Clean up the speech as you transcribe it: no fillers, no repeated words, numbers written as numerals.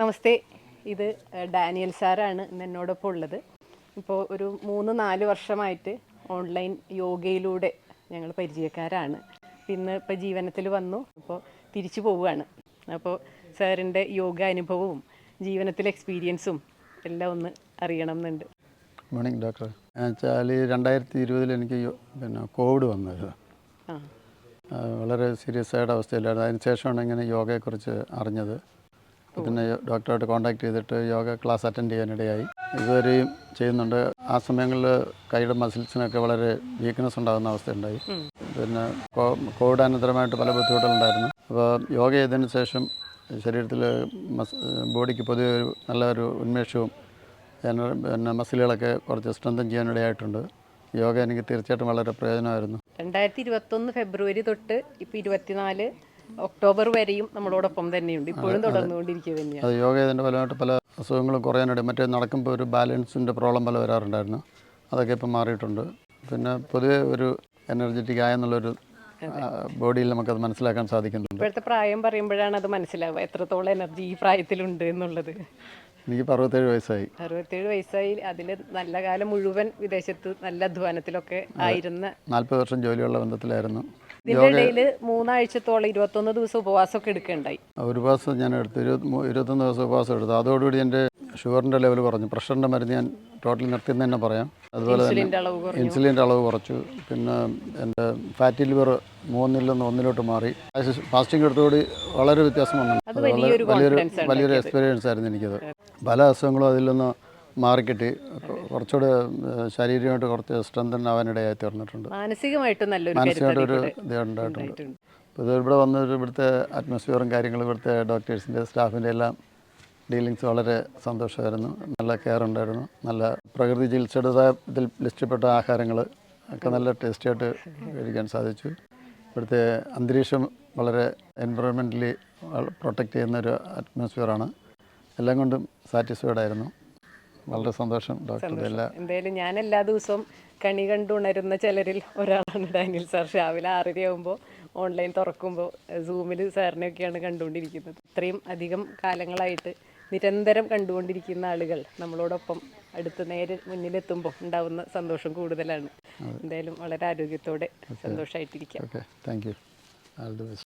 നമസ്തേ, ഇത് ഡാനിയൽ സാറാണ് ഇന്ന് എന്നോടൊപ്പം ഉള്ളത്. ഇപ്പോൾ ഒരു 3-4 വർഷമായിട്ട് ഓൺലൈൻ യോഗയിലൂടെ ഞങ്ങൾ പരിചയക്കാരാണ്. ഇന്ന് ഇപ്പോൾ ജീവനത്തിൽ വന്നു, അപ്പോൾ തിരിച്ചു പോവുകയാണ്. അപ്പോൾ സാറിൻ്റെ യോഗ അനുഭവവും ജീവനത്തിലെ എക്സ്പീരിയൻസും എല്ലാം ഒന്ന് അറിയണം എന്നുണ്ട്. Morning doctor. വെച്ചാൽ 2020 എനിക്ക് കോവിഡ് വന്നത് വളരെ സീരിയസ് ആയിട്ട് അവസ്ഥയിലായിരുന്നു. അതിന് ശേഷമാണ് ഇങ്ങനെ യോഗയെക്കുറിച്ച് അറിഞ്ഞത്. പിന്നെ ഡോക്ടറായിട്ട് കോൺടാക്ട് ചെയ്തിട്ട് യോഗ ക്ലാസ് അറ്റൻഡ് ചെയ്യാനിടയായി. ഇതുവരെയും ചെയ്യുന്നുണ്ട്. ആ സമയങ്ങളിൽ കൈയുടെ മസിൽസിനൊക്കെ വളരെ വീക്ക്നെസ് ഉണ്ടാകുന്ന അവസ്ഥയുണ്ടായി. പിന്നെ കോവിഡാനന്തരമായിട്ട് പല ബുദ്ധിമുട്ടുകളുണ്ടായിരുന്നു. അപ്പോൾ യോഗ ചെയ്തതിന് ശേഷം ശരീരത്തിൽ ബോഡിക്ക് പൊതുവെ ഒരു നല്ലൊരു ഉന്മേഷവും പിന്നെ മസിലുകളൊക്കെ കുറച്ച് സ്ട്രെങ്തൻ ചെയ്യാനിടയായിട്ടുണ്ട്. യോഗ എനിക്ക് തീർച്ചയായിട്ടും വളരെ പ്രയോജനമായിരുന്നു. 2021 ഫെബ്രുവരി തൊട്ട് ഇപ്പോൾ 24 ഒക്ടോബർ വരെയും നമ്മളോടൊപ്പം തന്നെയുണ്ട്, ഇപ്പോഴും തുടർന്നുകൊണ്ടിരിക്കുക തന്നെയാണ്. അത് യോഗ ചെയ്തതിൻ്റെ ഫലമായിട്ട് പല അസുഖങ്ങളും കുറയാനിടയും. മറ്റേ നടക്കുമ്പോൾ ഒരു ബാലൻസിൻ്റെ പ്രോബ്ലം പല വരാറുണ്ടായിരുന്നു, അതൊക്കെ ഇപ്പം മാറിയിട്ടുണ്ട്. പിന്നെ പൊതുവെ ഒരു എനർജറ്റിക് ആയെന്നുള്ളൊരു ബോഡിയിൽ നമുക്കത് മനസ്സിലാക്കാൻ സാധിക്കുന്നുണ്ട്. ഇപ്പോഴത്തെ പ്രായം പറയുമ്പോഴാണ് അത് മനസ്സിലാവുക എത്രത്തോളം എനർജി ഈ പ്രായത്തിലുണ്ട് എന്നുള്ളത്. എനിക്കിപ്പോൾ 67 വയസ്സായി. 67 വയസ്സായി. അതിൽ നല്ല കാലം മുഴുവൻ വിദേശത്ത് നല്ല അധ്വാനത്തിലൊക്കെ ആയിരുന്ന 40 വർഷം ജോലിയുള്ള ബന്ധത്തിലായിരുന്നു. ഇതിൻ്റെ ഇടയിൽ 3 ആഴ്ചത്തോളം 21 ദിവസം ഉപവാസമൊക്കെ എടുക്കുകയുണ്ടായി. ഒരു ഉപവാസം ഞാൻ എടുത്തു, 21 ദിവസം ഉപവാസം എടുത്തു. അതോടുകൂടി എൻ്റെ ഷുഗറിൻ്റെ ലെവൽ കുറഞ്ഞു. പ്രഷറിൻ്റെ മരുന്ന് ഞാൻ ടോട്ടലി നിർത്തിയെന്ന് തന്നെ പറയാം. അതുപോലെ തന്നെ ഇൻസുലിൻ്റെ അളവ് കുറച്ചു. പിന്നെ എൻ്റെ ഫാറ്റി ലിവർ 3-ൽ നിന്ന് 1-ലോട്ട് മാറി. ഫാസ്റ്റിംഗ് എടുത്തോടി വളരെ വ്യത്യാസം വന്നു. അത് വലിയൊരു എക്സ്പീരിയൻസ് ആയിരുന്നു എനിക്കത്. പല അസുഖങ്ങളും അതിൽ നിന്ന് മാറിക്കിട്ടി. കുറച്ചുകൂടെ ശാരീരികമായിട്ട് കുറച്ച് സ്ട്രെങ്തൻ ആവാനിടയായി തീർന്നിട്ടുണ്ട്. മാനസികമായിട്ടൊരു ഇത് ഉണ്ടായിട്ടുണ്ട്. ഇപ്പോൾ ഇത് ഇവിടെ വന്നൊരു ഇവിടുത്തെ അറ്റ്മോസ്ഫിയറും കാര്യങ്ങളും ഇവിടുത്തെ ഡോക്ടേഴ്സിൻ്റെ സ്റ്റാഫിൻ്റെ എല്ലാം ഡീലിങ്സ് വളരെ സന്തോഷമായിരുന്നു. നല്ല കെയർ ഉണ്ടായിരുന്നു. നല്ല പ്രകൃതി ചികിത്സയുടെ ഇതിൽ ലിസ്റ്റപ്പെട്ട ആഹാരങ്ങൾ ഒക്കെ നല്ല ടേസ്റ്റിയായിട്ട് കഴിക്കാൻ സാധിച്ചു. ഇവിടുത്തെ അന്തരീക്ഷം വളരെ എൻവയോൺമെൻ്റലി പ്രൊട്ടക്റ്റ് ചെയ്യുന്നൊരു അറ്റ്മോസ്ഫിയറാണ്. എല്ലാം കൊണ്ടും സാറ്റിസ്ഫൈഡ് ആയിരുന്നു. വളരെ സന്തോഷം ഡോക്ടറുടെ എന്തായാലും ഞാൻ എല്ലാ ദിവസവും കണി കണ്ടുണരുന്ന ചിലരിൽ ഒരാളാണ് ഡാനിയൽ സാർ. രാവിലെ 6:30 ആകുമ്പോൾ ഓൺലൈൻ തുറക്കുമ്പോൾ സൂമിൽ സാറിനെയൊക്കെയാണ് കണ്ടുകൊണ്ടിരിക്കുന്നത്. ഇത്രയും അധികം കാലങ്ങളായിട്ട് നിരന്തരം കണ്ടുകൊണ്ടിരിക്കുന്ന ആളുകൾ നമ്മളോടൊപ്പം അടുത്ത് നേരെ മുന്നിലെത്തുമ്പോൾ ഉണ്ടാവുന്ന സന്തോഷം കൂടുതലാണ്. എന്തായാലും വളരെ ആരോഗ്യത്തോടെ സന്തോഷമായിട്ടിരിക്കാം. Okay, thank you. All the best.